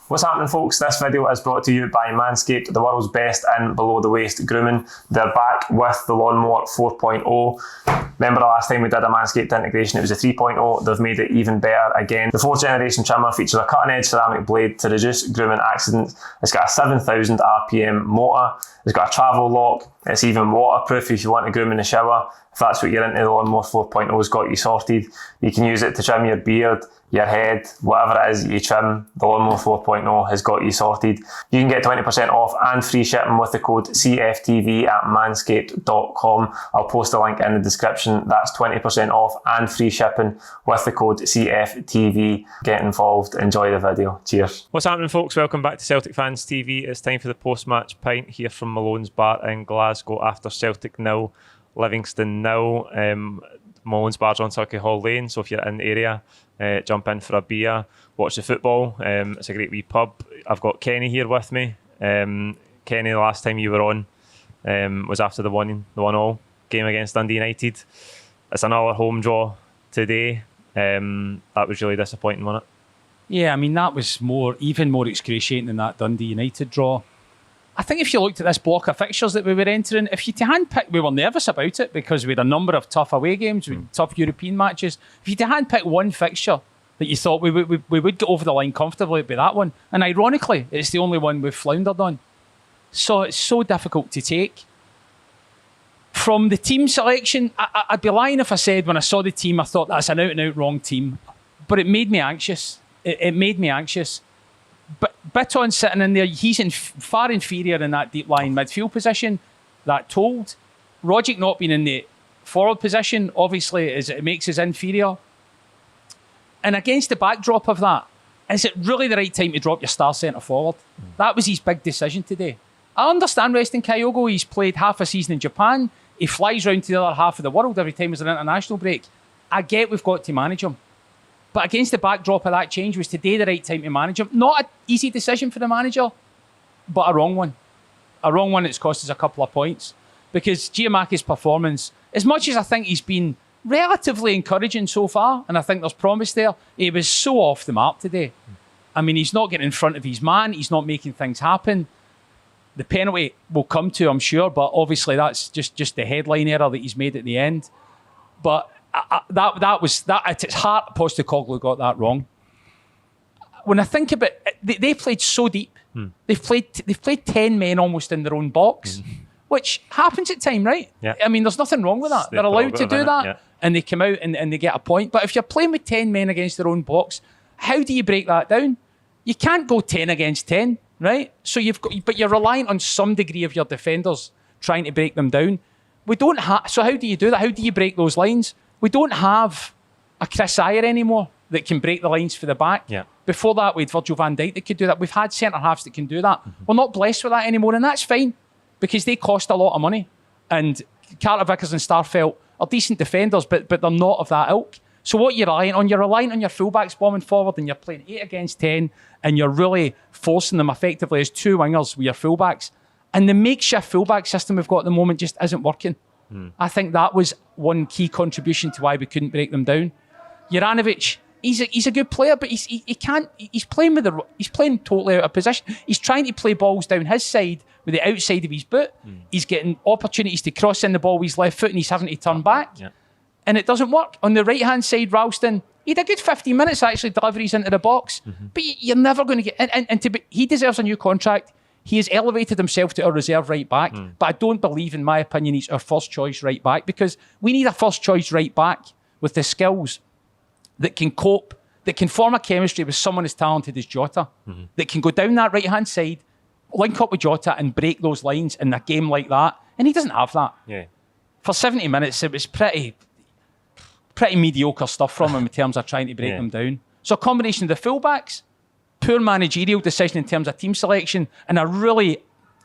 What's happening, folks? This video is brought to you by Manscaped, the world's best in below the waist grooming. They're back with the Lawnmower 4.0. Remember the last time we did a Manscaped integration, it was a 3.0. They've made it even better again. The 4th generation trimmer features a cutting edge ceramic blade to reduce grooming accidents. It's got a 7,000 RPM motor. It's got a travel lock. It's even waterproof if you want to groom in the shower. If that's what you're into, the Lawnmower 4.0 has got you sorted. You can use it to trim your beard, your head, whatever it is that you trim. The Lawnmower 4.0 has got you sorted. You can get 20% off and free shipping with the code CFTV at manscaped.com. I'll post a link in the description. That's 20% off and free shipping with the code CFTV. Get involved. Enjoy the video. Cheers. What's happening, folks? Welcome back to Celtic Fans TV. It's time for the post-match pint here from Malone's Bar in Glasgow after Celtic 0, Livingston 0. Malone's Bar's on Turkey Hall Lane, so if you're in the area, jump in for a beer, watch the football. It's a great wee pub. I've got Kenny here with me. Kenny, the last time you were on was after the 1-1 game against Dundee United. It's another home draw today. That was really disappointing, wasn't it? Yeah, I mean, that was even more excruciating than that Dundee United draw. I think if you looked at this block of fixtures that we were entering, if you to handpick, we were nervous about it because we had a number of tough away games, tough European matches. If you to handpick one fixture that you thought we would get over the line comfortably, it'd be that one. And ironically, it's the only one we've floundered on. So it's so difficult to take. From the team selection, I'd be lying if I said when I saw the team, I thought that's an out-and-out wrong team. But it made me anxious. It made me anxious. But Bitton sitting in there, he's far inferior in that deep line midfield position. That told. Rogic not being in the forward position, obviously, it makes us inferior. And against the backdrop of that, is it really the right time to drop your star centre forward? That was his big decision today. I understand resting Kyogo. He's played half a season in Japan. He flies round to the other half of the world every time there's an international break. I get we've got to manage him. But against the backdrop of that change, was today the right time to manage him? Not an easy decision for the manager, but a wrong one. A wrong one that's cost us a couple of points. Because Giamacchi's performance, as much as I think he's been relatively encouraging so far, and I think there's promise there, he was so off the mark today. I mean, he's not getting in front of his man. He's not making things happen. The penalty will come to, I'm sure, but obviously that's just the headline error that he's made at the end. But that was at its heart. Postecoglou got that wrong. When I think about it, they played so deep. They've played 10 men almost in their own box, which happens at time, right? Yeah. I mean, there's nothing wrong with that. They're allowed to do that, and they come out and they get a point. But if you're playing with 10 men against their own box, how do you break that down? You can't go 10 against 10, right? So but you're reliant on some degree of your defenders trying to break them down. We don't have. So how do you do that? How do you break those lines? We don't have a Chris Ayer anymore that can break the lines for the back. Yeah. Before that, we had Virgil van Dijk that could do that. We've had centre-halves that can do that. We're not blessed with that anymore, and that's fine because they cost a lot of money. And Carter Vickers and Starfelt are decent defenders, but they're not of that ilk. So what you're relying on? You're relying on your fullbacks bombing forward, and you're playing 8 against 10, and you're really forcing them effectively as two wingers with your fullbacks. And the makeshift fullback system we've got at the moment just isn't working. I think that was one key contribution to why we couldn't break them down. Juranovic, he's a good player, but he can't. He's playing totally out of position. He's trying to play balls down his side with the outside of his boot. He's getting opportunities to cross in the ball with his left foot, and he's having to turn back. And it doesn't work. On the right hand side, Ralston, he had a good 15 minutes actually deliveries into the box, but you're never going to get. And he deserves a new contract. He has elevated himself to our reserve right back, but I don't believe, in my opinion, he's our first choice right back because we need a first choice right back with the skills that can cope, that can form a chemistry with someone as talented as Jota, that can go down that right hand side, link up with Jota and break those lines in a game like that. And he doesn't have that. Yeah. For 70 minutes, it was pretty mediocre stuff from him in terms of trying to break them down. So a combination of the fullbacks, poor managerial decision in terms of team selection, and a really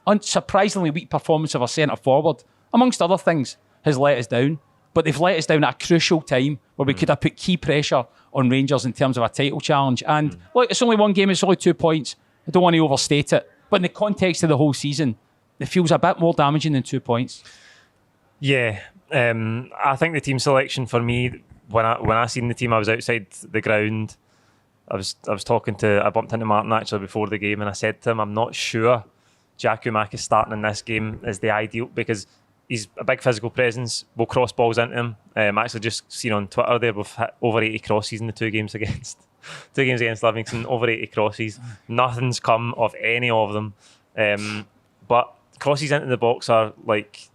unsurprisingly weak performance of our centre forward, amongst other things, has let us down. But they've let us down at a crucial time where we could have put key pressure on Rangers in terms of a title challenge. And look, it's only one game, it's only 2 points. I don't want to overstate it. But in the context of the whole season, it feels a bit more damaging than 2 points. Yeah. I think the team selection for me, when I seen the team, I was outside the ground I was I bumped into Martin actually before the game, and I said to him, I'm not sure Giakoumakis starting in this game is the ideal, because he's a big physical presence. We'll cross balls into him. Actually, just seen on Twitter there, we've hit over 80 crosses in the two games against Livingston. Over 80 crosses. Nothing's come of any of them. But crosses into the box are like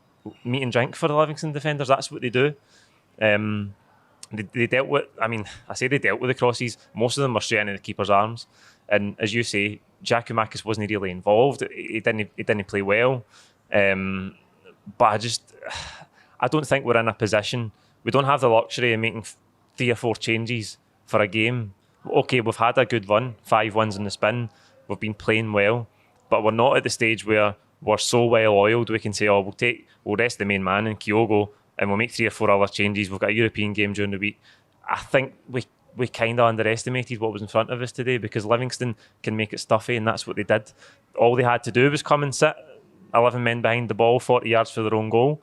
meat and drink for the Livingston defenders. That's what they do. They dealt with. I mean, I say they dealt with the crosses. Most of them were straight into the keeper's arms. And as you say, Giakoumakis wasn't really involved. He didn't play well. But I don't think we're in a position. We don't have the luxury of making 3 or 4 changes for a game. Okay, we've had a good run, 5 wins in the spin. We've been playing well, but we're not at the stage where we're so well oiled we can say, oh, we'll rest the main man in Kyogo and we'll make 3 or 4 other changes. We've got a European game during the week. I think we kind of underestimated what was in front of us today, because Livingston can make it stuffy, and that's what they did. All they had to do was come and sit 11 men behind the ball, 40 yards for their own goal.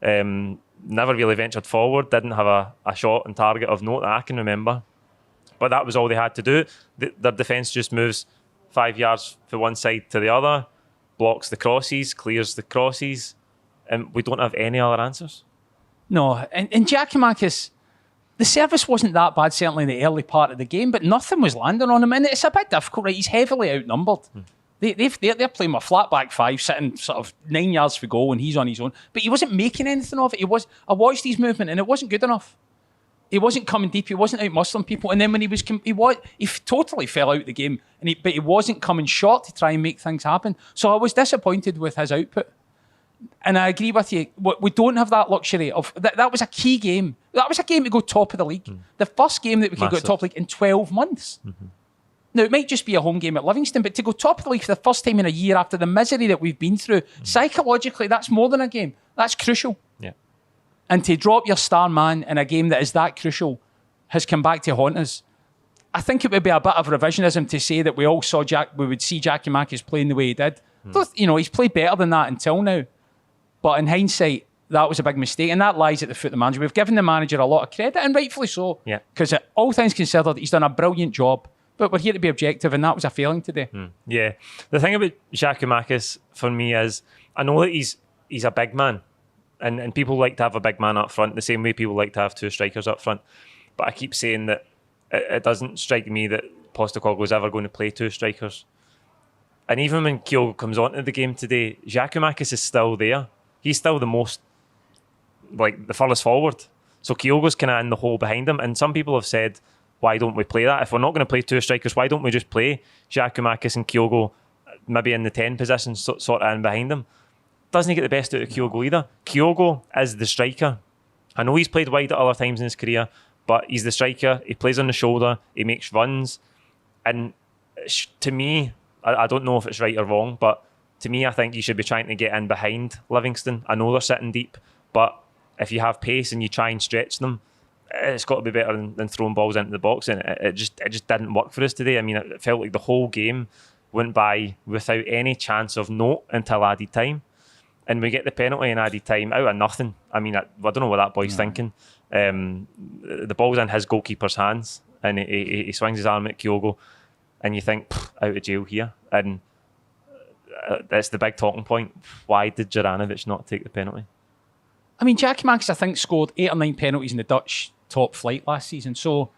Never really ventured forward, didn't have a shot on target of note that I can remember. But that was all they had to do. Their defence just moves 5 yards from one side to the other, blocks the crosses, clears the crosses, and we don't have any other answers. No, and Giakoumakis, the service wasn't that bad, certainly in the early part of the game, but nothing was landing on him, and it's a bit difficult, right? He's heavily outnumbered. They're playing with a flat back 5, sitting sort of 9 yards for goal, and he's on his own. But he wasn't making anything of it. I watched his movement, and it wasn't good enough. He wasn't coming deep. He wasn't out muscling people. And then when he totally fell out the game. But he wasn't coming short to try and make things happen. So I was disappointed with his output. And I agree with you. We don't have that luxury of that was a key game. That was a game to go top of the league. The first game that we could go top of the league in 12 months. Now, it might just be a home game at Livingston, but to go top of the league for the first time in a year after the misery that we've been through, psychologically, that's more than a game. That's crucial. Yeah. And to drop your star man in a game that is that crucial has come back to haunt us. I think it would be a bit of revisionism to say that we would see Giakoumakis playing the way he did. You know, he's played better than that until now. But in hindsight, that was a big mistake, and that lies at the foot of the manager. We've given the manager a lot of credit, and rightfully so. Yeah. Because all things considered, he's done a brilliant job. But we're here to be objective, and that was a failing today. Yeah. The thing about Giakoumakis for me is, I know that he's a big man, and people like to have a big man up front, the same way people like to have 2 strikers up front. But I keep saying that it doesn't strike me that Postecoglou is ever going to play 2 strikers. And even when Kyogo comes onto the game today, Giakoumakis is still there. He's still the most, the furthest forward. So Kyogo's kind of in the hole behind him. And some people have said, why don't we play that? If we're not going to play 2 strikers, why don't we just play Giakoumakis and Kyogo maybe in the 10 position, sort of in behind him? Doesn't he get the best out of Kyogo either? Kyogo is the striker. I know he's played wide at other times in his career, but he's the striker. He plays on the shoulder. He makes runs. And to me, I don't know if it's right or wrong, but to me, I think you should be trying to get in behind Livingston. I know they're sitting deep, but if you have pace and you try and stretch them, it's got to be better than throwing balls into the box. And it just didn't work for us today. I mean, it felt like the whole game went by without any chance of note until added time. And we get the penalty in added time out of nothing. I mean, I don't know what that boy's thinking. The ball's in his goalkeeper's hands, and he swings his arm at Kyogo, and you think, out of jail here. And that's the big talking point. Why did Juranovic not take the penalty? I mean, Giakoumakis, I think, scored 8 or 9 penalties in the Dutch top flight last season. So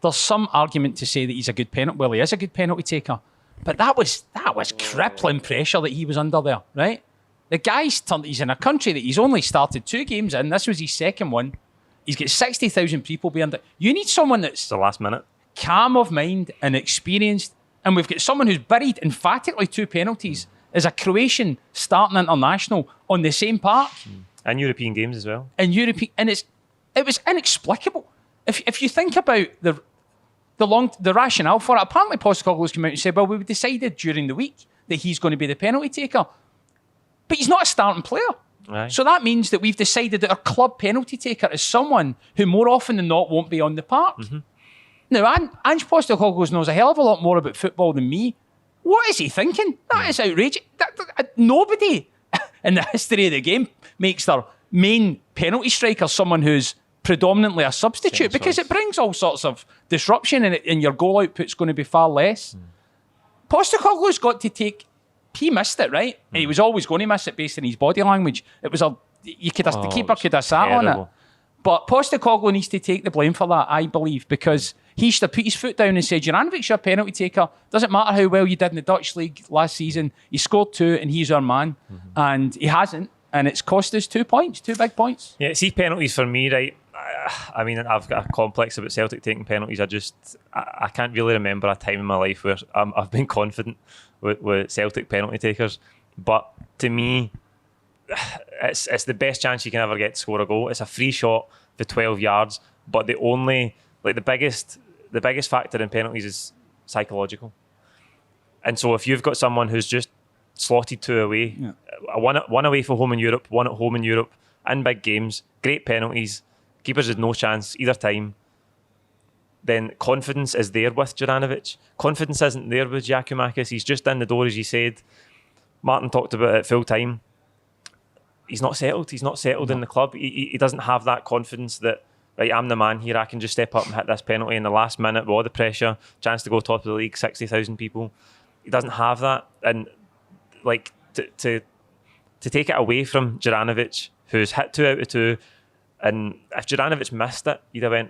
there's some argument to say that he's a good penalty. Well, he is a good penalty taker. But that was crippling pressure that he was under there, right? The guy's he's in a country that he's only started 2 games in. This was his second one. He's got 60,000 people behind it. You need someone that's the last minute, calm of mind and experienced. And we've got someone who's buried emphatically 2 penalties as a Croatian starting international on the same park. And European games as well. And it was inexplicable. If you think about the rationale for it, apparently Postecoglou's come out and said, well, we decided during the week that he's going to be the penalty taker. But he's not a starting player. Right. So that means that we've decided that our club penalty taker is someone who more often than not won't be on the park. Now, Ange Postecoglou knows a hell of a lot more about football than me. What is he thinking? That is outrageous. Nobody in the history of the game makes their main penalty striker someone who's predominantly a substitute because it brings all sorts of disruption and your goal output's going to be far less. Postecoglou's got to take... He missed it, right? And he was always going to miss it based on his body language. It was the keeper could have sat on it. But Postecoglou needs to take the blame for that, I believe, because he should have put his foot down and said, Juranovic's your penalty taker. Doesn't matter how well you did in the Dutch League last season. He scored 2 and he's our man. And he hasn't. And it's cost us 2 points, 2 big points. Yeah, see, penalties for me, right? I mean, I've got a complex about Celtic taking penalties. I can't really remember a time in my life where I've been confident with Celtic penalty takers. But to me, it's the best chance you can ever get to score a goal. It's a free shot for 12 yards. But the biggest factor in penalties is psychological. And so if you've got someone who's just slotted 2 away, one away for home in Europe, one at home in Europe, in big games, great penalties, keepers had no chance either time, then confidence is there with Juranovic. Confidence isn't there with Giakoumakis. He's just in the door, as you said. Martin talked about it full time. He's not settled. He's not settled in the club. He doesn't have that confidence that, right, I'm the man here. I can just step up and hit this penalty in the last minute with all the pressure, chance to go top of the league, 60,000 people. He doesn't have that. And like to take it away from Juranovic, who's hit 2 out of 2, and if Juranovic missed it, you'd have went,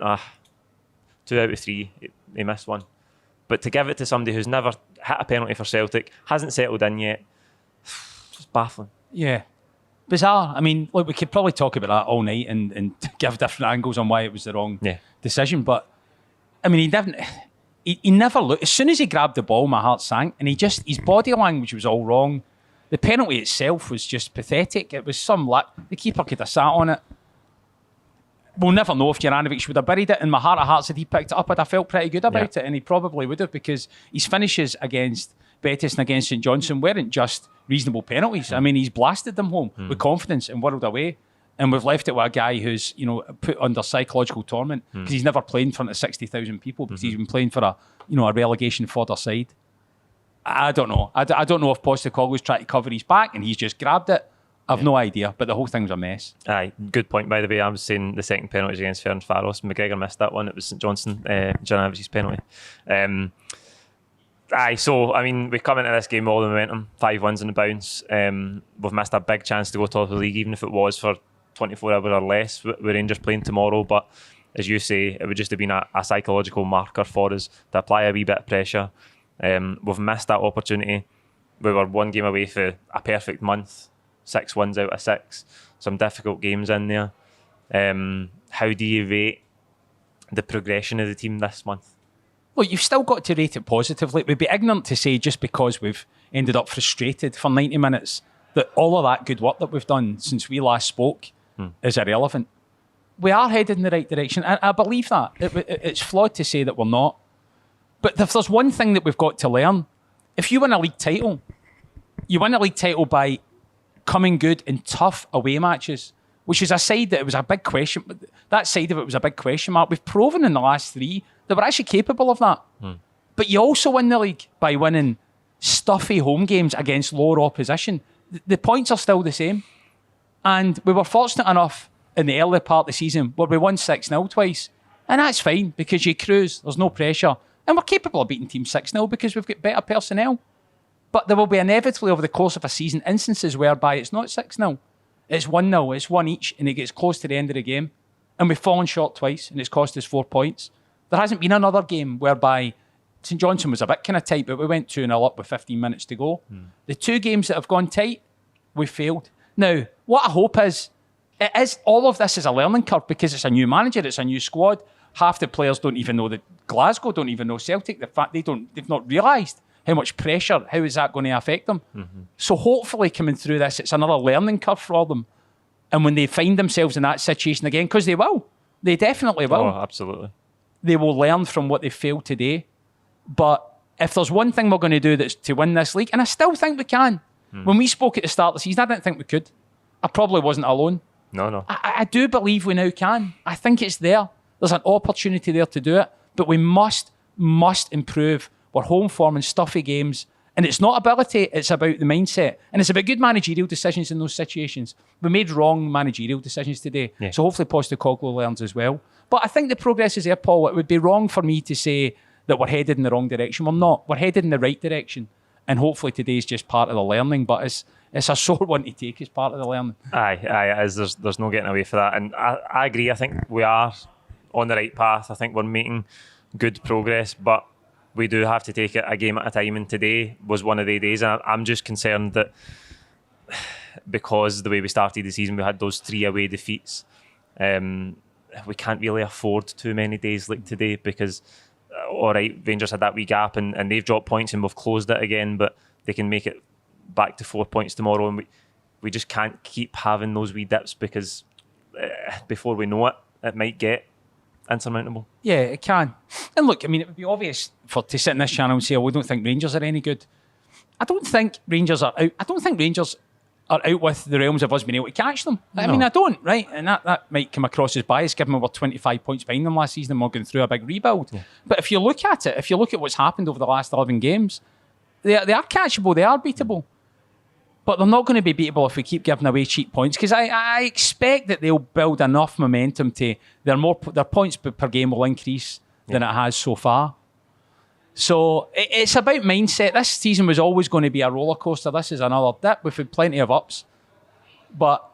2 out of 3, he missed one. But to give it to somebody who's never hit a penalty for Celtic, hasn't settled in yet, it's baffling. Yeah. Bizarre. I mean, look, we could probably talk about that all night and give different angles on why it was the wrong decision. But, I mean, he never looked. As soon as he grabbed the ball, my heart sank. And his body language was all wrong. The penalty itself was just pathetic. It was some luck. The keeper could have sat on it. We'll never know if Juranovic would have buried it. In my heart of hearts, if he picked it up, I'd have felt pretty good about it. And he probably would have, because his finishes against Betis and against St Johnstone weren't just reasonable penalties. I mean, he's blasted them home with confidence and whirled away. And we've left it with a guy who's, put under psychological torment because he's never played in front of 60,000 people because he's been playing for a relegation fodder side. I don't know. I don't know if Postecoglou's trying to cover his back and he's just grabbed it. I've no idea, but the whole thing's a mess. Aye, good point, by the way. I was saying the second penalty was against Ferencváros. McGregor missed that one. It was St Johnstone, Juranovic's penalty. So, I mean, we come into this game with all the momentum, 5 wins in the bounce. We've missed a big chance to go top of the league, even if it was for 24 hours or less with Rangers playing tomorrow. But as you say, it would just have been a psychological marker for us to apply a wee bit of pressure. We've missed that opportunity. We were 1 game away for a perfect month. 6 wins out of 6. Some difficult games in there. How do you rate the progression of the team this month? Well, you've still got to rate it positively. We'd be ignorant to say just because we've ended up frustrated for 90 minutes that all of that good work that we've done since we last spoke is irrelevant. We are headed in the right direction. I believe that. It's flawed to say that we're not. But if there's one thing that we've got to learn, if you win a league title, you win a league title by coming good in tough away matches, which is a side that it was a big question. That side of it was a big question mark. We've proven in the last 3 that we're actually capable of that. But you also win the league by winning stuffy home games against lower opposition. The points are still the same. And we were fortunate enough in the early part of the season where we won 6-0 twice. And that's fine because you cruise, there's no pressure. And we're capable of beating teams 6-0 because we've got better personnel. But there will be inevitably over the course of a season instances whereby it's not 6-0. It's 1-0, it's 1 each, and it gets close to the end of the game. And we've fallen short twice, and it's cost us 4 points. There hasn't been another game whereby St Johnstone was a bit kind of tight, but we went 2-0 up with 15 minutes to go. The 2 games that have gone tight, we failed. Now, what I hope is, all of this is a learning curve because it's a new manager, it's a new squad. Half the players don't even know that Glasgow don't even know Celtic. The fact they've not realised how much pressure, how is that going to affect them? So hopefully coming through this, it's another learning curve for them. And when they find themselves in that situation again, because they will, they definitely will. Oh, absolutely. They will learn from what they failed today. But if there's one thing we're going to do that's to win this league, and I still think we can. When we spoke at the start of the season, I didn't think we could. I probably wasn't alone. No. I do believe we now can. I think it's there. There's an opportunity there to do it. But we must improve our home form in stuffy games And it's not ability, it's about the mindset. And it's about good managerial decisions in those situations. We made wrong managerial decisions today. Yeah. So hopefully Postecoglou learns as well. But I think the progress is there, Paul. It would be wrong for me to say that we're headed in the wrong direction. We're not. We're headed in the right direction. And hopefully today's just part of the learning. But it's a sore one to take as part of the learning. Aye, it is. There's no getting away from that. And I agree. I think we are on the right path. I think we're making good progress. But we do have to take it a game at a time, and today was one of the days. And I'm just concerned that because the way we started the season, we had those 3 away defeats. We can't really afford too many days like today because, all right, Rangers had that wee gap and they've dropped points and we've closed it again, but they can make it back to 4 points tomorrow, and we just can't keep having those wee dips because before we know it, it might get insurmountable. Yeah, it can. And look, I mean, it would be obvious to sit in this channel and say, oh, we don't think Rangers are any good. I don't think Rangers are out. I don't think Rangers are out with the realms of us being able to catch them. No. I mean, I don't, right? And that might come across as bias, given we were 25 points behind them last season and we're going through a big rebuild. Yeah. But if you look at it, if you look at what's happened over the last 11 games, they are catchable, they are beatable. But they're not going to be beatable if we keep giving away cheap points, because I expect that they'll build enough momentum to their points per game will increase than it has so far. So it's about mindset. This season was always going to be a roller coaster. This is another dip. We've had plenty of ups, but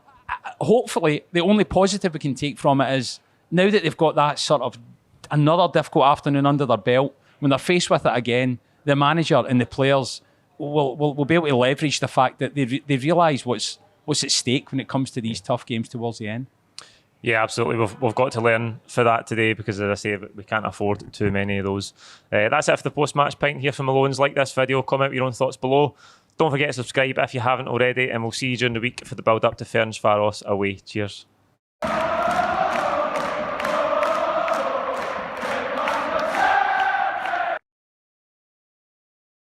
hopefully the only positive we can take from it is now that they've got that sort of another difficult afternoon under their belt, when they're faced with it again, the manager and the players will be able to leverage the fact that they realise what's at stake when it comes to these tough games towards the end. Yeah, absolutely. We've got to learn for that today because, as I say, we can't afford too many of those. That's it for the post-match pint here from Malone's. Like this video, comment your own thoughts below. Don't forget to subscribe if you haven't already, and we'll see you during the week for the build-up to Ferencváros away. Cheers.